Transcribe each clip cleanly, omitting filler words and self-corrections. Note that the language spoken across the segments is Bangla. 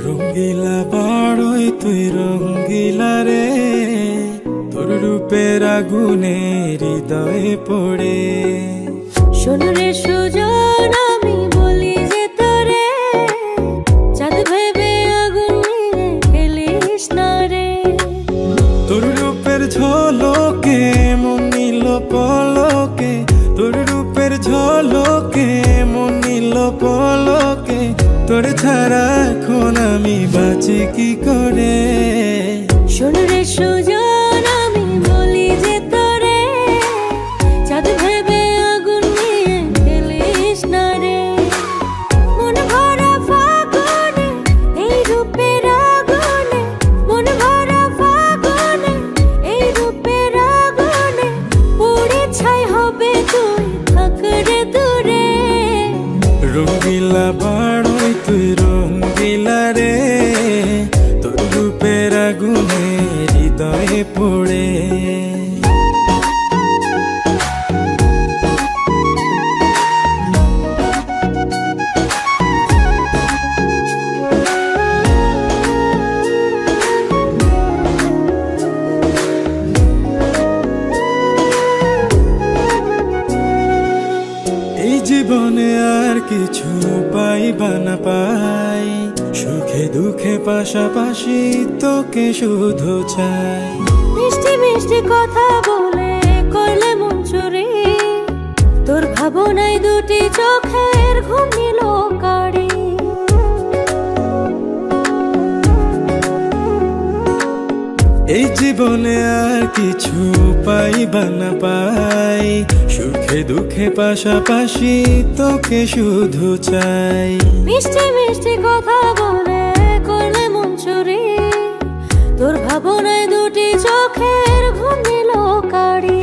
রঙ্গিলা বাড়ই তুই রঙ্গিলা রে, তোর রূপের আগুনে হৃদয়ে পড়ে। শোন রে সুজন, আমি বলি যে তোরে, চাঁদ ভেবে আগুন নিয়ে খেলিস না রে। তোর রূপের ঝলকে মন নিল পলকে, তোর রূপের ঝলকে মন নিল পলকে। তোর ছাড়া এখন আমি বাঁচি কি করে। শোন রে সুজন, আমি বলি যে তোরে, চাঁদ ভেবে আগুন নিয়ে খেলিস না রে। মন ভরা ফাগুনে এই রূপের আগুনে, মন ভরা ফাগুনে এই রূপের আগুনে, পুড়ে ছাই হবে তুই থাক রে দূরে। রঙ্গিলা বাড়ই তুই রঙ্গিলা রে, তোর রূপের আগুনে হৃদয়ে পড়ে। এই জীবনে আর কিছু পাইবা না পাই, সুখে দুঃখে পাশাপাশি তোকে শুধু চাই। মিষ্টি মিষ্টি কথা বলে করলে মন চুরি, তোর ভাবনায় দুটি চোখের ঘুম নিল কাড়ি। এই জীবনে আর কিছু পাইবা না পাই, সুখে দুঃখে পাশাপাশি তোকে শুধু চাই। মিষ্টি মিষ্টি কথা বলে করলে মন চুরি, তোর ভাবনায় দুটি চোখের ঘুম নিল কাড়ি।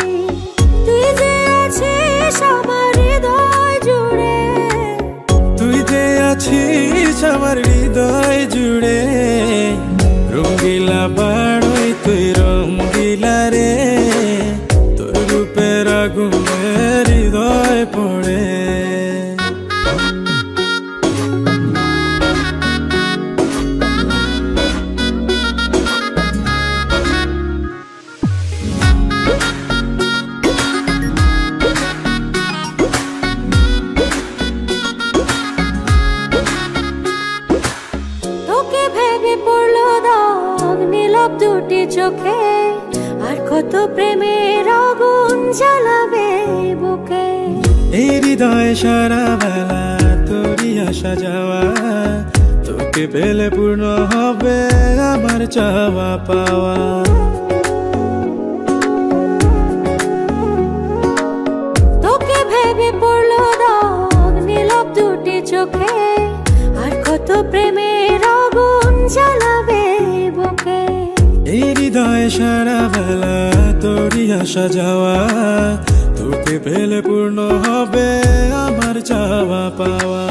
তুই যে আছিস আমার হৃদয় জুড়ে, তুই যে আছিস আমার হৃদয় জুড়ে। রঙ্গিলা বাড়ই তুই রঙ্গিলা রে, তোর রূপের আগুনে হৃদয় পড়ে। তোকে ভেবে পড়লো দাগ নীরব দুটি চোখে, আর কত প্রেমের আগুন জ্বালাবে বুকে। এই হৃদয় সারা বেলা তোরই আসা যাওয়া, তোকে পেলে পূর্ণ হবে আমার চাওয়া পাওয়া। তোকে ভেবে পড়লো দাগ নীরব দুটি চোখে, আর কত প্রেমের আগুন জ্বালাবে বুকে। এই হৃদয় সারা বেলা তোরই আসা যাওয়া, তোকে পেলে পূর্ণ হবে আমার চাওয়া পাওয়া।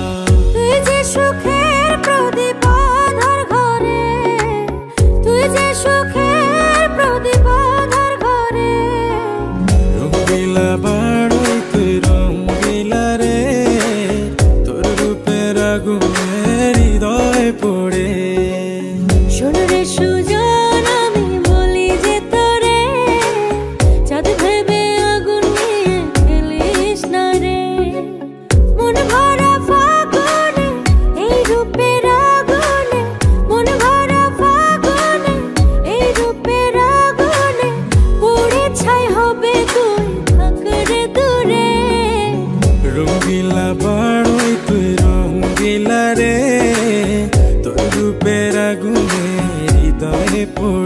তুই যে সুখের প্রদীপ আধার ঘরে, তুই যে সুখের প্রদীপ আধার ঘরে। রঙ্গিলা বাড়ই তুই রঙ্গিলা রে, তোর রূপের আগুনে হৃদয় পড়ে। শোন রে সুজন, আমি বলি যে তোরে, চাঁদ ভেবে আগুন নিয়ে খেলিস না রে। মন ভরা ফাগুনে এই রূপের আগুনে, মন ভরা ফাগুনে এই রূপের আগুনে, পুড়ে ছাই হবে তুই থাক রে দূরে। রঙ্গিলা বাড়ই তুই রঙ্গিলা রে, তোর রূপের আগুনে হৃদয়ে পড়ে।